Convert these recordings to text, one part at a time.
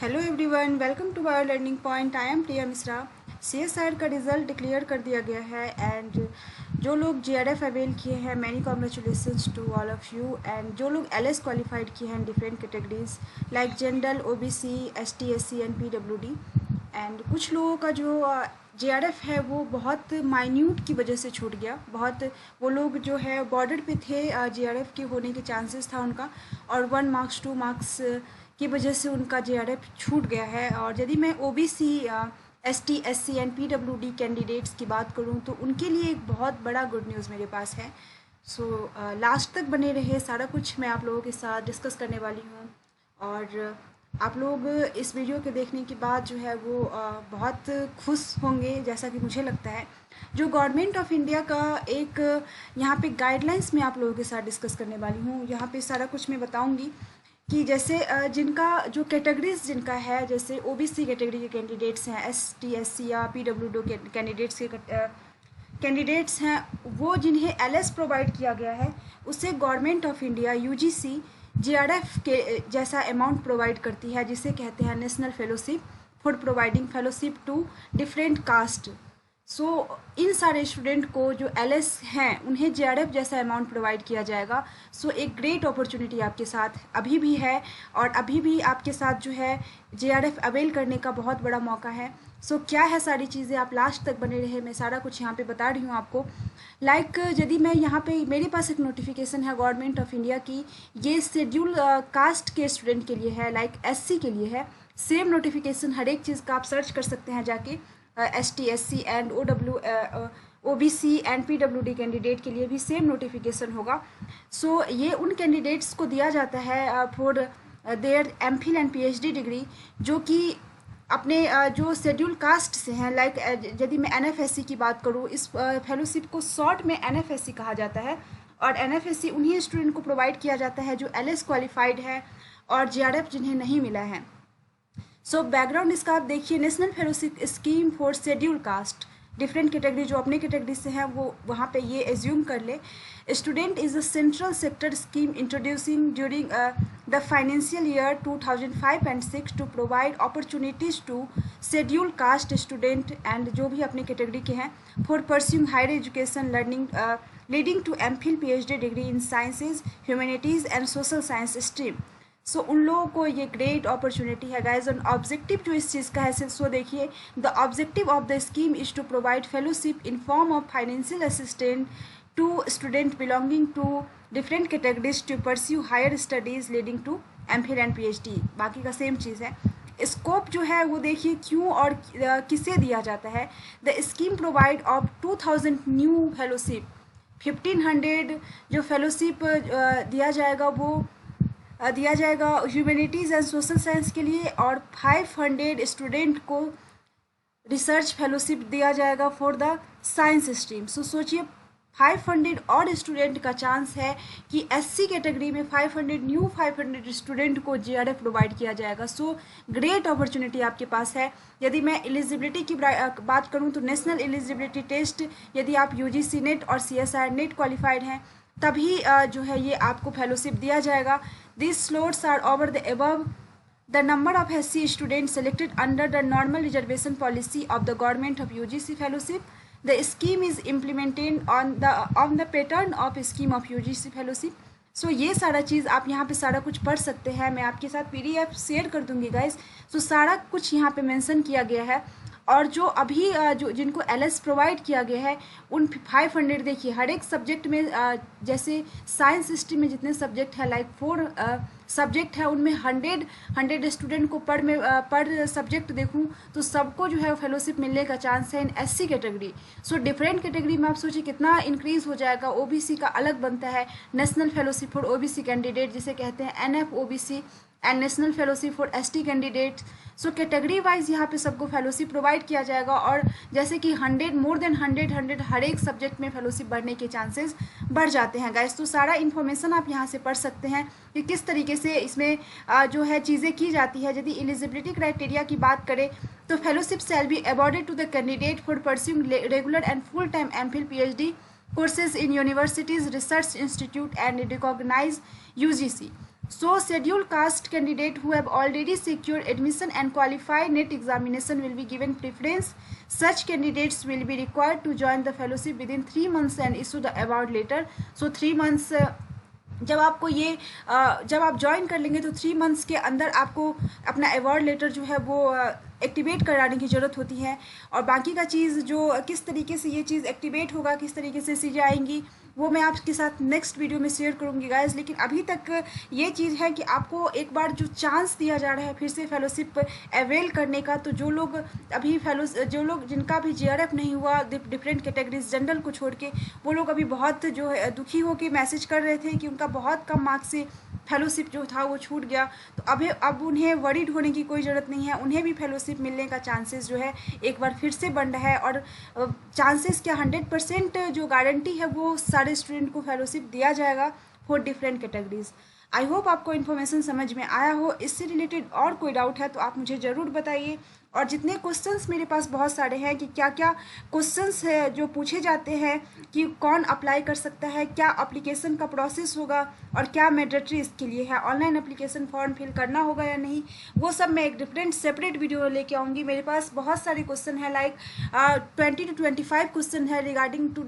Hello everyone, welcome to our learning point. I am Priya Mishra. CSR का result declare कर दिया गया है एंड जो लोग जीआरएफ अवेल किए हैं, many congratulations to all of you. And जो लोग एलएस क्वालिफाइड किए हैं different categories like general, OBC, ST, SC and पीडब्ल्यूडी। एंड कुछ लोगों का जो जेआरएफ है वो बहुत माइन्यूट की वजह से छूट गया। बहुत वो लोग जो है बॉर्डर पे थे, जेआरएफ के होने के चांसेस था उनका, और 1 मार्क्स 2 मार्क्स की वजह से उनका जेआरएफ छूट गया है। और यदि मैं OBC, ST, SC and PWD candidates की बात करूं तो उनके लिए एक बहुत बड़ा गुड न्यूज़ मेरे पास है। सो लास्ट तक बने रहे, सारा कुछ मैं आप लोगों के साथ डिस्कस करने वाली हूँ। और आप लोग इस वीडियो के देखने के बाद जो है वो बहुत खुश होंगे, जैसा कि मुझे लगता है। जो गवर्नमेंट ऑफ इंडिया का एक यहाँ पे गाइडलाइंस मैं आप लोगों के साथ डिस्कस करने वाली हूँ। यहाँ पे सारा कुछ मैं बताऊँगी कि जैसे जिनका जो कैटेगरीज जिनका है, जैसे ओबीसी कैटेगरी के कैंडिडेट्स हैं, एसटी, एससी या पीडब्ल्यूडी कैंडिडेट्स के कैंडिडेट्स हैं, वो जिन्हें एलएस प्रोवाइड किया गया है, उससे government of India UGC JRF के जैसा अमाउंट प्रोवाइड करती है, जिसे कहते हैं national fellowship for providing fellowship to different caste. So इन सारे स्टूडेंट को जो एलएस हैं उन्हें जेआरएफ जैसा अमाउंट प्रोवाइड किया जाएगा। सो एक ग्रेट अपॉर्चुनिटी आपके साथ अभी भी है, और अभी भी आपके साथ जो है जेआरएफ अवेल करने का बहुत बड़ा मौका है। सो क्या है सारी चीज़ें, आप लास्ट तक बने रहे, मैं सारा कुछ यहाँ पे बता रही हूँ आपको। यदि मैं यहाँ पे मेरे पास एक नोटिफिकेशन है गवर्नमेंट ऑफ इंडिया की, ये शेड्यूल कास्ट के स्टूडेंट के लिए है, लाइक एससी के लिए है। सेम नोटिफिकेशन हर एक चीज़ का आप सर्च कर सकते हैं जाके। ST, SC and OBC and PWD candidate के लिए भी सेम नोटिफिकेशन होगा। सो ये उन कैंडिडेट्स को दिया जाता है for their MPhil and PhD degree, जो कि अपने जो शेड्यूल कास्ट से हैं। लाइक यदि मैं एनएफएससी की बात करूँ, इस फेलोशिप को शॉर्ट में एनएफएससी कहा जाता है, और एनएफएससी उन्हीं स्टूडेंट को प्रोवाइड किया जाता है जो एलएस क्वालिफाइड है और जेआरएफ जिन्हें नहीं मिला है। सो बैकग्राउंड इसका आप देखिए, national fellowship scheme for schedule caste, different category जो अपने कैटेगरी से हैं वो वहाँ पे ये एज्यूम कर ले। Student is a central sector scheme introducing during the financial year 2005 and 6 to provide opportunities to schedule caste student and जो भी अपने कैटेगरी के हैं for pursuing higher education learning leading to MPhil PhD degree in sciences, humanities and social science stream. So उन लोगों को ये great opportunity है गाइज। और ऑब्जेक्टिव जो इस चीज़ का है, सो देखिए, the objective of the scheme is to provide fellowship in form of financial assistant to student belonging to different categories to pursue higher studies leading to MPhil and PhD. बाकी का same चीज़ है। Scope जो है वो देखिए क्यों और किसे दिया जाता है। The scheme provide of 2000 new fellowship, 1500 जो फेलोशिप दिया जाएगा वो दिया जाएगा ह्यूमैनिटीज़ एंड सोशल साइंस के लिए, और 500 स्टूडेंट को रिसर्च फेलोशिप दिया जाएगा फॉर द साइंस स्ट्रीम। सो सोचिए 500 और स्टूडेंट का चांस है कि एससी कैटेगरी में 500 स्टूडेंट को जेआरएफ प्रोवाइड किया जाएगा। सो ग्रेट अपॉर्चुनिटी आपके पास है। यदि मैं एलिजिबिलिटी की बात करूं तो नेशनल एलिजिबिलिटी टेस्ट, यदि आप यूजीसी नेट और सीएसआर नेट क्वालिफाइड हैं तभी जो है ये आपको फेलोशिप दिया जाएगा। These slots are over the above. The number of SC students selected under the normal reservation policy of the government of UGC fellowship. The scheme is implemented on the pattern of scheme of UGC fellowship. So ये सारा चीज़ आप यहाँ पे सारा कुछ पढ़ सकते हैं। मैं आपके साथ PDF शेयर कर दूँगी गाइज। So सारा कुछ यहाँ पे मेंशन किया गया है। और जो अभी जो जिनको एलएस प्रोवाइड किया गया है उन 500, देखिए हर एक सब्जेक्ट में जैसे साइंस स्ट्रीम में जितने सब्जेक्ट है, लाइक 4 सब्जेक्ट है, उनमें 100 स्टूडेंट को पर सब्जेक्ट देखूं तो सबको जो है फेलोशिप मिलने का चांस है in SC category. So different category में आप सोचिए कितना इंक्रीज हो जाएगा। ओबीसी का अलग बनता है national fellowship for OBC candidate, जिसे कहते हैं NF OBC, and national fellowship for ST candidate. So category wise यहाँ पे सबको फेलोशिप प्रोवाइड किया जाएगा, और जैसे कि 100 मोर देन 100 हर एक सब्जेक्ट में फेलोशिप बढ़ने के चांसेस बढ़ जाते हैं गाइस। तो सारा इन्फॉर्मेशन आप यहाँ से पढ़ सकते हैं कि किस तरीके से इसमें जो है चीज़ें की जाती है। यदि एलिजिबिलिटी क्राइटेरिया की बात करें तो fellowship shall be awarded to the candidate for pursuing regular and full time MPhil PhD courses in universities, research institute and recognized UGC So scheduled caste candidate who have already secured admission and qualify NET examination will be given preference. Such candidates will be required to join the fellowship within 3 months and issue the award letter. So 3 months जब आपको ये जब आप join कर लेंगे तो 3 months के अंदर आपको अपना अवार्ड लेटर जो है वो एक्टिवेट कराने की ज़रूरत होती है। और बाकी का चीज़ जो किस तरीके से ये चीज़ एक्टिवेट होगा, किस तरीके से चीज़ें आएंगी, वो मैं आपके साथ नेक्स्ट वीडियो में शेयर करूंगी गाइस। लेकिन अभी तक ये चीज़ है कि आपको एक बार जो चांस दिया जा रहा है फिर से फेलोशिप अवेल करने का, तो जो लोग अभी जो लोग जिनका भी JRF नहीं हुआ डिफरेंट कैटेगरीज जनरल को छोड़ के, वो लोग अभी बहुत जो है दुखी होकर मैसेज कर रहे थे कि उनका बहुत कम मार्क्स से फेलोशिप जो था वो छूट गया। तो अब उन्हें वरीड होने की कोई ज़रूरत नहीं है, उन्हें भी फेलोशिप मिलने का चांसेस जो है एक बार फिर से बन रहा है। और चांसेस क्या 100% जो गारंटी है वो सारे स्टूडेंट को फेलोशिप दिया जाएगा for different categories. I hope आपको इन्फॉर्मेशन समझ में आया हो। इससे रिलेटेड और कोई डाउट है तो आप मुझे ज़रूर बताइए। और जितने क्वेश्चंस मेरे पास बहुत सारे हैं कि क्या क्या क्वेश्चंस है जो पूछे जाते हैं कि कौन अप्लाई कर सकता है, क्या अप्लीकेशन का प्रोसेस होगा और क्या मैंडेटरी इसके लिए है, ऑनलाइन एप्लीकेशन फॉर्म फिल करना होगा या नहीं, वो सब मैं एक डिफरेंट सेपरेट वीडियो लेके आऊँगी। मेरे पास बहुत सारे क्वेश्चन है, लाइक 20 to 25 क्वेश्चन है रिगार्डिंग टू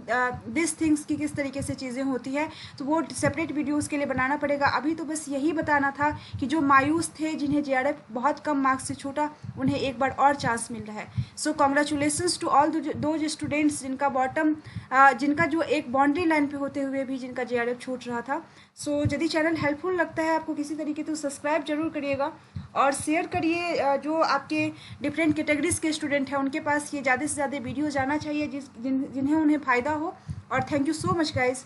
दिस थिंग्स की किस तरीके से चीज़ें होती है, तो वो सेपरेट वीडियो उसके लिए बनाना पड़ेगा। अभी तो बस यही बताना था कि जो मायूस थे, जिन्हें JRF बहुत कम मार्क्स से छूटा, उन्हें एक बार और चांस मिल रहा है। So congratulations to all those students जिनका जिनका जो एक बाउंड्री लाइन पे होते हुए भी जिनका JRF छूट रहा था। सो यदि चैनल हेल्पफुल लगता है आपको किसी तरीके तो सब्सक्राइब जरूर करिएगा और शेयर करिए। जो आपके डिफरेंट कैटेगरीज के स्टूडेंट हैं उनके पास ये ज़्यादा से ज़्यादा वीडियो जाना चाहिए जिन्हें उन्हें फ़ायदा हो। और thank you so much guys.